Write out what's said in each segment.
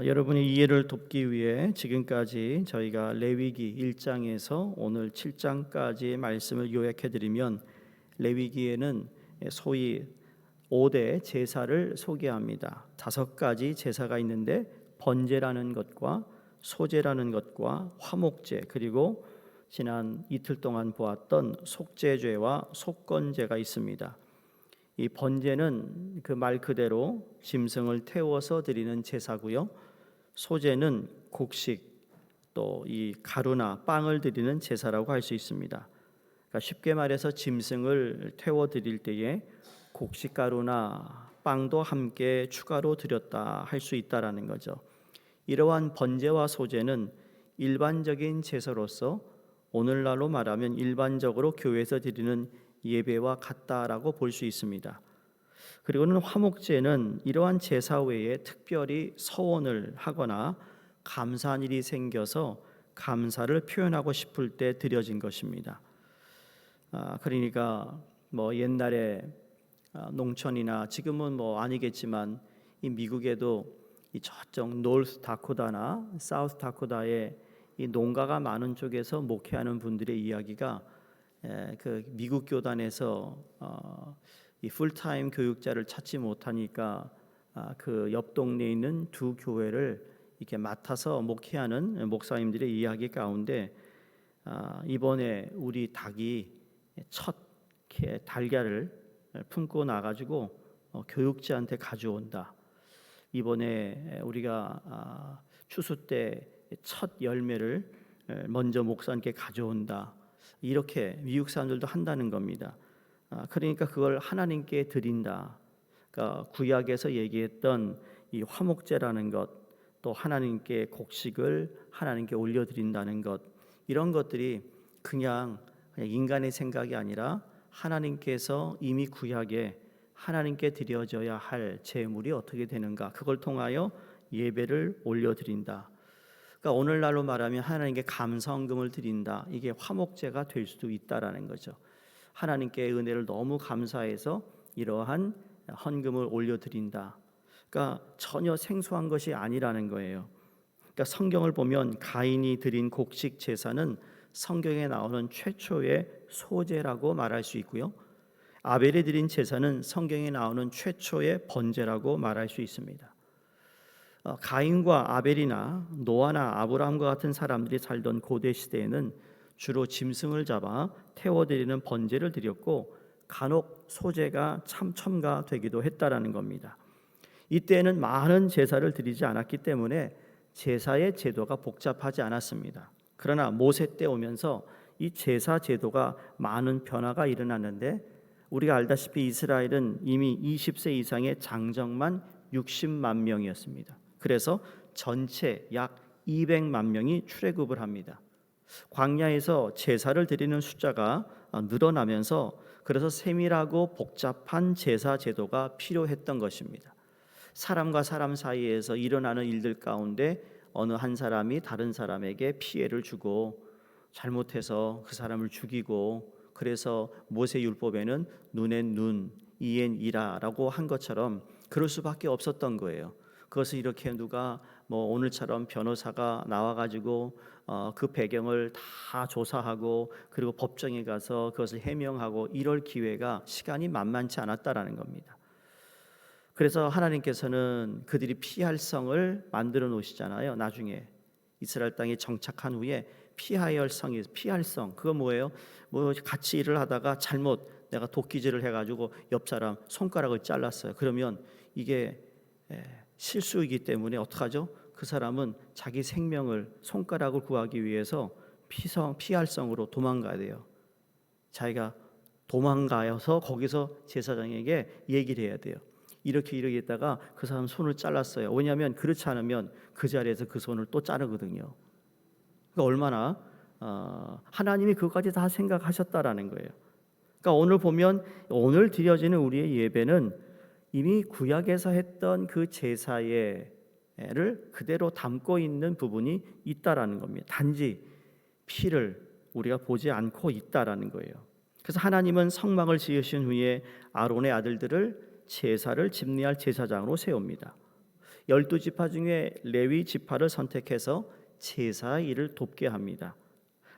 여러분의 이해를 돕기 위해 지금까지 저희가 레위기 1장에서 오늘 7장까지의 말씀을 요약해 드리면, 레위기에는 소위 5대 제사를 소개합니다. 5가지 제사가 있는데 번제라는 것과 소제라는 것과 화목제, 그리고 지난 이틀 동안 보았던 속죄죄와 속건제가 있습니다. 이 번제는 그 말 그대로 짐승을 태워서 드리는 제사고요. 소제는 곡식, 또 이 가루나 빵을 드리는 제사라고 할 수 있습니다. 그러니까 쉽게 말해서 짐승을 태워 드릴 때에 곡식 가루나 빵도 함께 추가로 드렸다 할 수 있다라는 거죠. 이러한 번제와 소제는 일반적인 제사로서 오늘날로 말하면 일반적으로 교회에서 드리는 예배와 같다라고 볼 수 있습니다. 그리고는 화목제는 이러한 제사 외에 특별히 서원을 하거나 감사한 일이 생겨서 감사를 표현하고 싶을 때 드려진 것입니다. 그러니까 옛날에 농촌이나 지금은 아니겠지만 이 미국에도 이 저쪽 노스 다코다나 사우스 다코다에 이 농가가 많은 쪽에서 목회하는 분들의 이야기가, 그 미국 교단에서 이 풀타임 교육자를 찾지 못하니까 그 옆 동네에 있는 두 교회를 이렇게 맡아서 목회하는 목사님들의 이야기 가운데, 이번에 우리 닭이 첫 달걀을 품고 나가지고 교육자한테 가져온다. 이번에 우리가 추수 때 첫 열매를 먼저 목사님께 가져온다. 이렇게 미국 사람들도 한다는 겁니다. 그러니까 그걸 하나님께 드린다. 그러니까 구약에서 얘기했던 이 화목제라는 것, 또 하나님께 곡식을 하나님께 올려드린다는 것, 이런 것들이 그냥 인간의 생각이 아니라 하나님께서 이미 구약에 하나님께 드려져야 할 제물이 어떻게 되는가, 그걸 통하여 예배를 올려드린다. 그러니까 오늘날로 말하면 하나님께 감사헌금을 드린다. 이게 화목제가 될 수도 있다라는 거죠. 하나님께 은혜를 너무 감사해서 이러한 헌금을 올려드린다. 그러니까 전혀 생소한 것이 아니라는 거예요. 그러니까 성경을 보면 가인이 드린 곡식 제사는 성경에 나오는 최초의 소제라고 말할 수 있고요. 아벨이 드린 제사는 성경에 나오는 최초의 번제라고 말할 수 있습니다. 가인과 아벨이나 노아나 아브라함과 같은 사람들이 살던 고대 시대에는 주로 짐승을 잡아 태워드리는 번제를 드렸고, 간혹 소제가 첨가되기도 했다라는 겁니다. 이때에는 많은 제사를 드리지 않았기 때문에 제사의 제도가 복잡하지 않았습니다. 그러나 모세 때 오면서 이 제사 제도가 많은 변화가 일어났는데, 우리가 알다시피 이스라엘은 이미 20세 이상의 장정만 60만 명이었습니다. 그래서 전체 약 200만 명이 출애굽을 합니다. 광야에서 제사를 드리는 숫자가 늘어나면서, 그래서 세밀하고 복잡한 제사 제도가 필요했던 것입니다. 사람과 사람 사이에서 일어나는 일들 가운데 어느 한 사람이 다른 사람에게 피해를 주고 잘못해서 그 사람을 죽이고, 그래서 모세율법에는 눈엔 눈, 이엔 이라라고 한 것처럼 그럴 수밖에 없었던 거예요. 그것을 이렇게 누가 오늘처럼 변호사가 나와가지고 그 배경을 다 조사하고 그리고 법정에 가서 그것을 해명하고 이럴 기회가, 시간이 만만치 않았다라는 겁니다. 그래서 하나님께서는 그들이 피할 성을 만들어 놓으시잖아요. 나중에 이스라엘 땅에 정착한 후에 피할 성이, 피할 성, 그거 뭐예요? 같이 일을 하다가 잘못 내가 도끼질을 해가지고 옆 사람 손가락을 잘랐어요. 그러면 이게 실수이기 때문에 어떡하죠? 그 사람은 자기 생명을, 손가락을 구하기 위해서 피할 성으로 도망가야 돼요. 자기가 도망가서 거기서 제사장에게 얘기를 해야 돼요. 이렇게 했다가 그 사람 손을 잘랐어요. 왜냐하면 그렇지 않으면 그 자리에서 그 손을 또 자르거든요. 그러니까 얼마나 하나님이 그것까지 다 생각하셨다라는 거예요. 그러니까 오늘 보면, 오늘 드려지는 우리의 예배는 이미 구약에서 했던 그 제사를 그대로 담고 있는 부분이 있다라는 겁니다. 단지 피를 우리가 보지 않고 있다라는 거예요. 그래서 하나님은 성막을 지으신 후에 아론의 아들들을 제사를 집례할 제사장으로 세웁니다. 12 지파 중에 레위 지파를 선택해서 제사의 일을 돕게 합니다.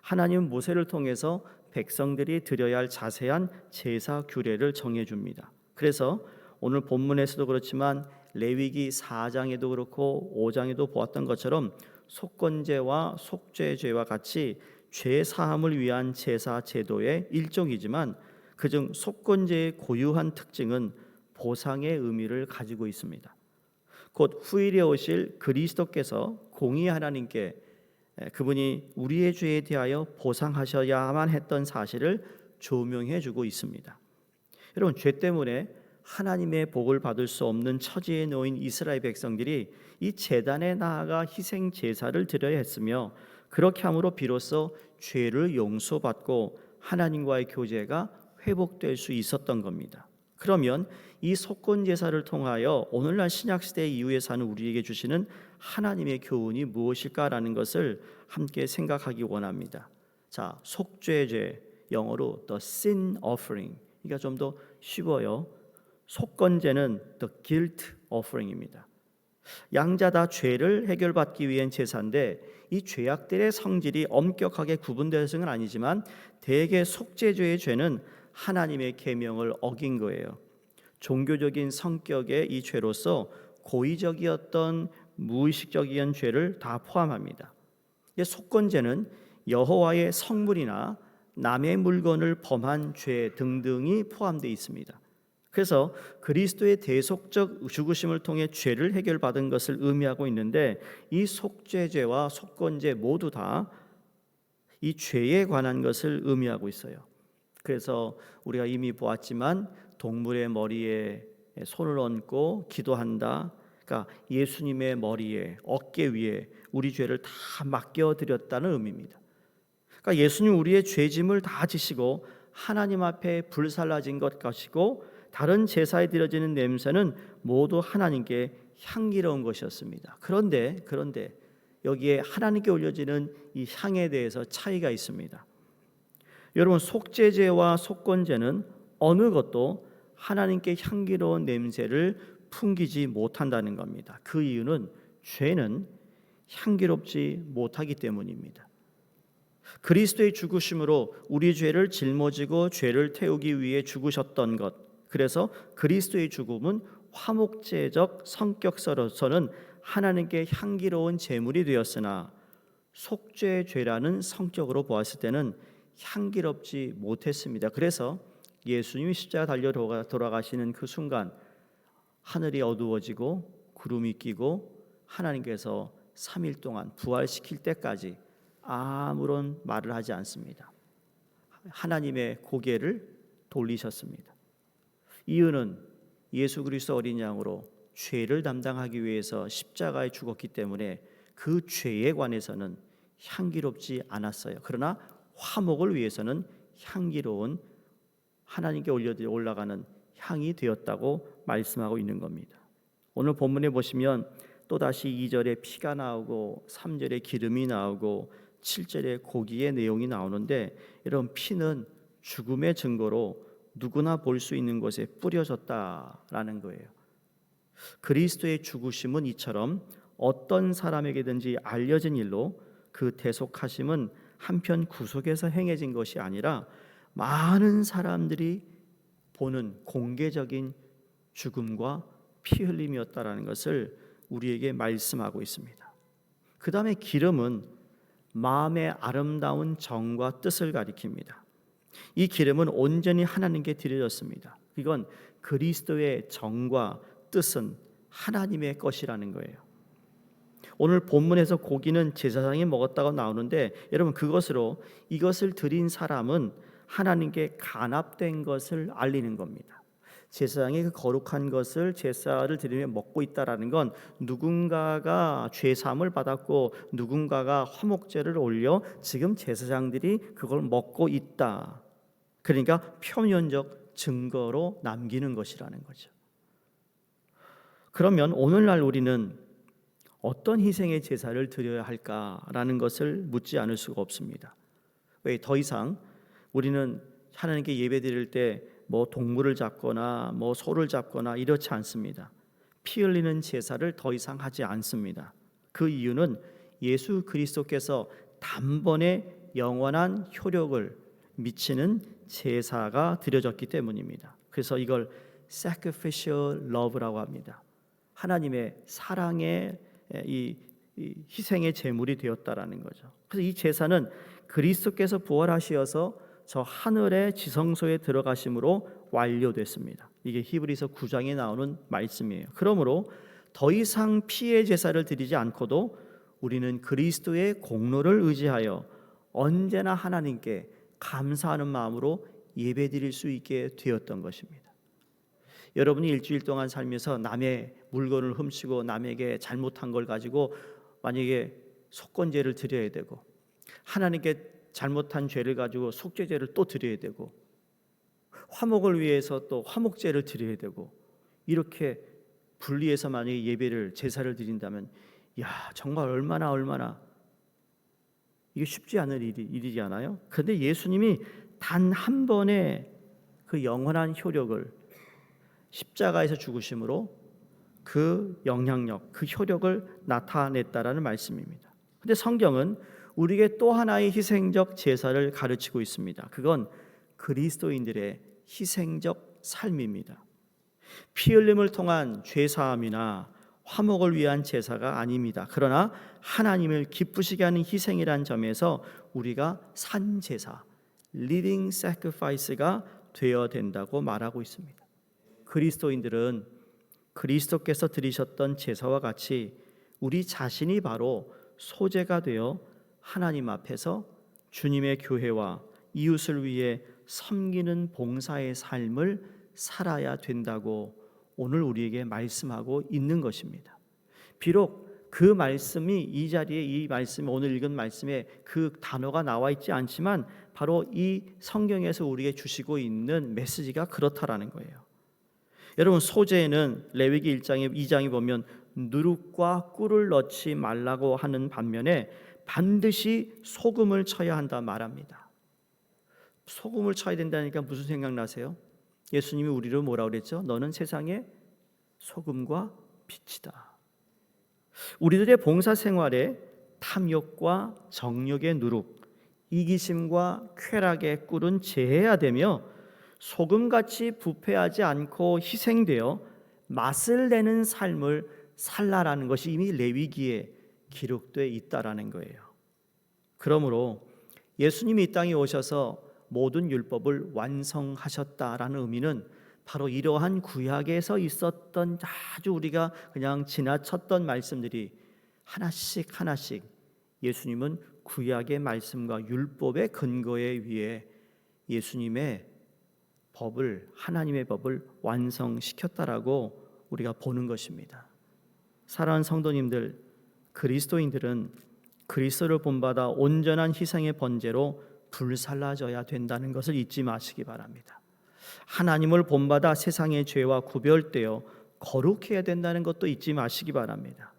하나님은 모세를 통해서 백성들이 드려야 할 자세한 제사 규례를 정해줍니다. 그래서 오늘 본문에서도 그렇지만 레위기 4장에도 그렇고 5장에도 보았던 것처럼 속건제와 속죄제와 같이 죄 사함을 위한 제사 제도의 일종이지만 그중 속건제의 고유한 특징은 보상의 의미를 가지고 있습니다. 곧 후일에 오실 그리스도께서 공의 하나님께 그분이 우리의 죄에 대하여 보상하셔야만 했던 사실을 조명해 주고 있습니다. 여러분, 죄 때문에 하나님의 복을 받을 수 없는 처지에 놓인 이스라엘 백성들이 이 제단에 나아가 희생 제사를 드려야 했으며 그렇게 함으로 비로소 죄를 용서받고 하나님과의 교제가 회복될 수 있었던 겁니다. 그러면 이 속건 제사를 통하여 오늘날 신약 시대 이후에 사는 우리에게 주시는 하나님의 교훈이 무엇일까라는 것을 함께 생각하기 원합니다. 자, 속죄제, 영어로 the sin offering. 그러니까 좀 더 쉬워요. 속건제는 the guilt offering입니다. 양자 다 죄를 해결받기 위한 제사인데 이 죄악들의 성질이 엄격하게 구분되어서는 아니지만 대개 속죄죄의 죄는 하나님의 계명을 어긴 거예요. 종교적인 성격의 이 죄로서 고의적이었던 무의식적인 죄를 다 포함합니다. 속건죄는 여호와의 성물이나 남의 물건을 범한 죄 등등이 포함되어 있습니다. 그래서 그리스도의 대속적 죽으심을 통해 죄를 해결받은 것을 의미하고 있는데 이 속죄죄와 속건죄 모두 다 이 죄에 관한 것을 의미하고 있어요. 그래서 우리가 이미 보았지만 동물의 머리에 손을 얹고 기도한다. 그러니까 예수님의 머리에 어깨 위에 우리 죄를 다 맡겨드렸다는 의미입니다. 그러니까 예수님 우리의 죄짐을 다 지시고 하나님 앞에 불살라진 것 것이고 다른 제사에 드려지는 냄새는 모두 하나님께 향기로운 것이었습니다. 그런데 여기에 하나님께 올려지는 이 향에 대해서 차이가 있습니다. 여러분, 속죄제와 속건제는 어느 것도 하나님께 향기로운 냄새를 풍기지 못한다는 겁니다. 그 이유는 죄는 향기롭지 못하기 때문입니다. 그리스도의 죽으심으로 우리 죄를 짊어지고 죄를 태우기 위해 죽으셨던 것, 그래서 그리스도의 죽음은 화목제적 성격서로서는 하나님께 향기로운 제물이 되었으나 속죄죄라는 성격으로 보았을 때는 향기롭지 못했습니다. 그래서 예수님이 십자가 달려 돌아가시는 그 순간 하늘이 어두워지고 구름이 끼고 하나님께서 3일 동안 부활시킬 때까지 아무런 말을 하지 않습니다. 하나님의 고개를 돌리셨습니다. 이유는 예수 그리스도 어린 양으로 죄를 담당하기 위해서 십자가에 죽었기 때문에 그 죄에 관해서는 향기롭지 않았어요. 그러나 화목을 위해서는 향기로운 하나님께 올라가는 향이 되었다고 말씀하고 있는 겁니다. 오늘 본문에 보시면 또다시 2절에 피가 나오고 3절에 기름이 나오고 7절에 고기의 내용이 나오는데 여러분, 피는 죽음의 증거로 누구나 볼 수 있는 곳에 뿌려졌다라는 거예요. 그리스도의 죽으심은 이처럼 어떤 사람에게든지 알려진 일로 그 대속하심은 한편 구속에서 행해진 것이 아니라 많은 사람들이 보는 공개적인 죽음과 피 흘림이었다라는 것을 우리에게 말씀하고 있습니다. 그 다음에 기름은 마음의 아름다운 정과 뜻을 가리킵니다. 이 기름은 온전히 하나님께 드려졌습니다. 이건 그리스도의 정과 뜻은 하나님의 것이라는 거예요. 오늘 본문에서 고기는 제사장이 먹었다고 나오는데 여러분, 그것으로 이것을 드린 사람은 하나님께 간합된 것을 알리는 겁니다. 제사장이 그 거룩한 것을 제사를 드리며 먹고 있다라는 건 누군가가 죄사함을 받았고 누군가가 화목제를 올려 지금 제사장들이 그걸 먹고 있다. 그러니까 표면적 증거로 남기는 것이라는 거죠. 그러면 오늘날 우리는 어떤 희생의 제사를 드려야 할까라는 것을 묻지 않을 수가 없습니다. 왜? 더 이상 우리는 하나님께 예배 드릴 때 뭐 동물을 잡거나 뭐 소를 잡거나 이렇지 않습니다. 피 흘리는 제사를 더 이상 하지 않습니다. 그 이유는 예수 그리스도께서 단번에 영원한 효력을 미치는 제사가 드려졌기 때문입니다. 그래서 이걸 sacrificial love라고 합니다. 하나님의 사랑의 이 희생의 제물이 되었다라는 거죠. 그래서 이 제사는 그리스도께서 부활하시어서 저 하늘의 지성소에 들어가심으로 완료됐습니다. 이게 히브리서 9장에 나오는 말씀이에요. 그러므로 더 이상 피의 제사를 드리지 않고도 우리는 그리스도의 공로를 의지하여 언제나 하나님께 감사하는 마음으로 예배드릴 수 있게 되었던 것입니다. 여러분이 일주일 동안 살면서 남의 물건을 훔치고 남에게 잘못한 걸 가지고 만약에 속건제를 드려야 되고, 하나님께 잘못한 죄를 가지고 속죄제를 또 드려야 되고, 화목을 위해서 또 화목제를 드려야 되고, 이렇게 분리해서 만약에 예배를 제사를 드린다면 정말 얼마나 이게 쉽지 않은 일이지 않아요? 그런데 예수님이 단 한 번의 그 영원한 효력을 십자가에서 죽으심으로 그 영향력, 그 효력을 나타냈다라는 말씀입니다. 그런데 성경은 우리에게 또 하나의 희생적 제사를 가르치고 있습니다. 그건 그리스도인들의 희생적 삶입니다. 피 흘림을 통한 죄사함이나 화목을 위한 제사가 아닙니다. 그러나 하나님을 기쁘시게 하는 희생이란 점에서 우리가 산 제사, living sacrifice가 되어야 된다고 말하고 있습니다. 그리스도인들은 그리스도께서 드리셨던 제사와 같이 우리 자신이 바로 소제가 되어 하나님 앞에서 주님의 교회와 이웃을 위해 섬기는 봉사의 삶을 살아야 된다고 오늘 우리에게 말씀하고 있는 것입니다. 비록 그 말씀이 이 자리에 이 말씀 오늘 읽은 말씀에 그 단어가 나와 있지 않지만 바로 이 성경에서 우리에게 주시고 있는 메시지가 그렇다라는 거예요. 여러분, 소제에는 레위기 2장에 보면 누룩과 꿀을 넣지 말라고 하는 반면에 반드시 소금을 쳐야 한다 말합니다. 소금을 쳐야 된다니까 무슨 생각나세요? 예수님이 우리를 뭐라고 그랬죠? 너는 세상의 소금과 빛이다. 우리들의 봉사 생활에 탐욕과 정욕의 누룩, 이기심과 쾌락의 꿀은 제해야 되며 소금같이 부패하지 않고 희생되어 맛을 내는 삶을 살라라는 것이 이미 레위기에 기록되어 있다라는 거예요. 그러므로 예수님이 이 땅에 오셔서 모든 율법을 완성하셨다라는 의미는 바로 이러한 구약에서 있었던 아주 우리가 그냥 지나쳤던 말씀들이 하나씩 예수님은 구약의 말씀과 율법의 근거에 의해 예수님의 법을, 하나님의 법을 완성시켰다라고 우리가 보는 것입니다. 사랑하는 성도님들, 그리스도인들은 그리스도를 본받아 온전한 희생의 번제로 불살라져야 된다는 것을 잊지 마시기 바랍니다. 하나님을 본받아 세상의 죄와 구별되어 거룩해야 된다는 것도 잊지 마시기 바랍니다.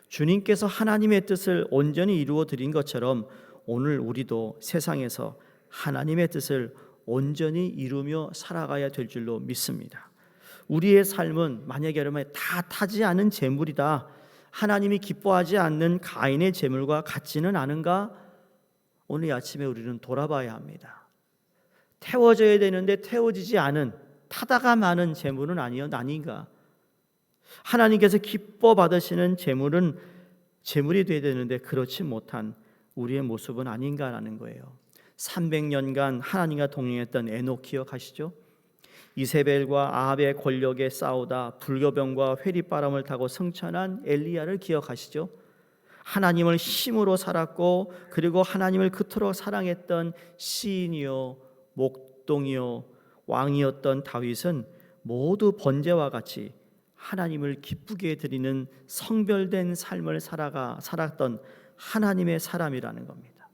주님께서 하나님의 뜻을 온전히 이루어 드린 것처럼 오늘 우리도 세상에서 하나님의 뜻을 온전히 이루며 살아가야 될 줄로 믿습니다. 우리의 삶은 만약에 여러분 다 타지 않은 재물이다, 하나님이 기뻐하지 않는 가인의 재물과 같지는 않은가? 오늘 아침에 우리는 돌아봐야 합니다. 태워져야 되는데 태워지지 않은, 타다가 마는 재물은 아닌가? 하나님께서 기뻐 받으시는 재물은 재물이 되어야 되는데 그렇지 못한 우리의 모습은 아닌가라는 거예요. 300년간 하나님과 동행했던 에녹 기억하시죠? 이세벨과 아합의 권력에 싸우다 불교병과 회리바람을 타고 승천한 엘리야를 기억하시죠? 하나님을 힘으로 살았고 그리고 하나님을 그토록 사랑했던 시인이요 목동이요 왕이었던 다윗은 모두 번제와 같이 하나님을 기쁘게 드리는 성별된 삶을 살았던 하나님의 사람이라는 겁니다.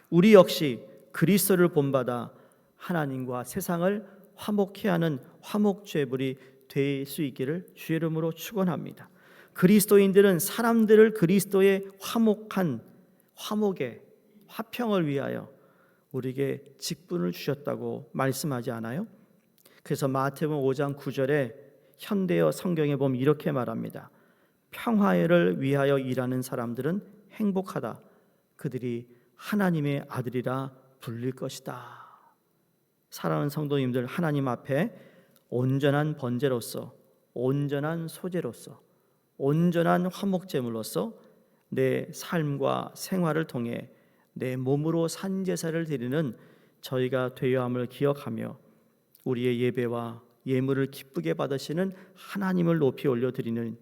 우리 역시 그리스도를 본받아 하나님과 세상을 화목케 하는 화목제물이 될 수 있기를 주의 이름으로 축원합니다. 그리스도인들은 사람들을 그리스도의 화목의 화평을 위하여 우리에게 직분을 주셨다고 말씀하지 않아요? 그래서 마태복음 5장 9절에 현대어 성경에 보면 이렇게 말합니다. 평화를 위하여 일하는 사람들은 행복하다. 그들이 하나님의 아들이라 불릴 것이다. 사랑하는 성도님들, 하나님 앞에 온전한 번제로서, 온전한 소제로서, 온전한 화목제물로서 내 삶과 생활을 통해 내 몸으로 산제사를 드리는 저희가 되어야 함을 기억하며 우리의 예배와 예물을 기쁘게 받으시는 하나님을 높이 올려드리는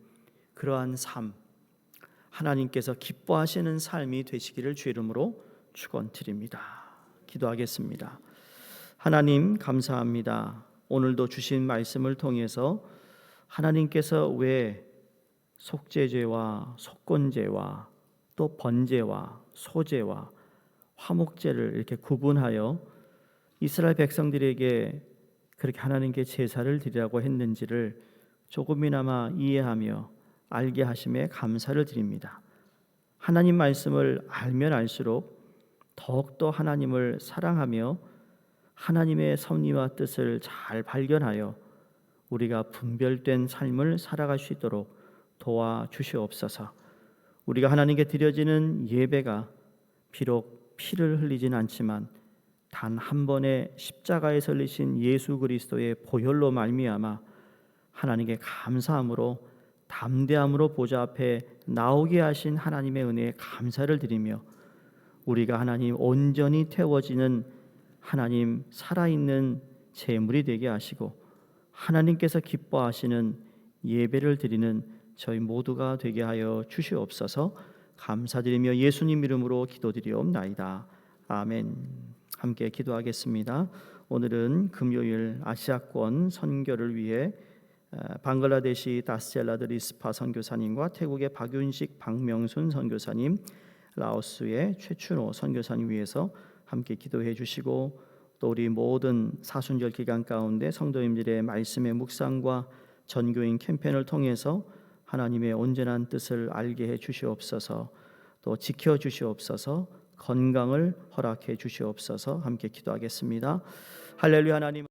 그러한 삶, 하나님께서 기뻐하시는 삶이 되시기를 주 이름으로 축원드립니다. 기도하겠습니다. 하나님 감사합니다. 오늘도 주신 말씀을 통해서 하나님께서 왜 속죄제와 속건제와 또 번제와 소제와 화목제를 이렇게 구분하여 이스라엘 백성들에게 그렇게 하나님께 제사를 드리라고 했는지를 조금이나마 이해하며 알게 하심에 감사를 드립니다. 하나님 말씀을 알면 알수록 더욱더 하나님을 사랑하며 하나님의 섭리와 뜻을 잘 발견하여 우리가 분별된 삶을 살아갈 수 있도록 도와주시옵소서. 우리가 하나님께 드려지는 예배가 비록 피를 흘리진 않지만 단 한 번의 십자가에서 흘리신 예수 그리스도의 보혈로 말미암아 하나님께 감사함으로 담대함으로 보좌 앞에 나오게 하신 하나님의 은혜에 감사를 드리며 우리가 하나님 온전히 태워지는 하나님 살아있는 제물이 되게 하시고 하나님께서 기뻐하시는 예배를 드리는 저희 모두가 되게 하여 주시옵소서. 감사드리며 예수님 이름으로 기도드리옵나이다. 아멘. 함께 기도하겠습니다. 오늘은 금요일 아시아권 선교를 위해 방글라데시 다스젤라드 리스파 선교사님과 태국의 박윤식 박명순 선교사님, 라오스의 최춘호 선교사님 위해서 함께 기도해 주시고 또 우리 모든 사순절 기간 가운데 성도님들의 말씀의 묵상과 전교인 캠페인을 통해서 하나님의 온전한 뜻을 알게 해 주시옵소서. 또 지켜 주시옵소서. 건강을 허락해 주시옵소서. 함께 기도하겠습니다. 할렐루야. 하나님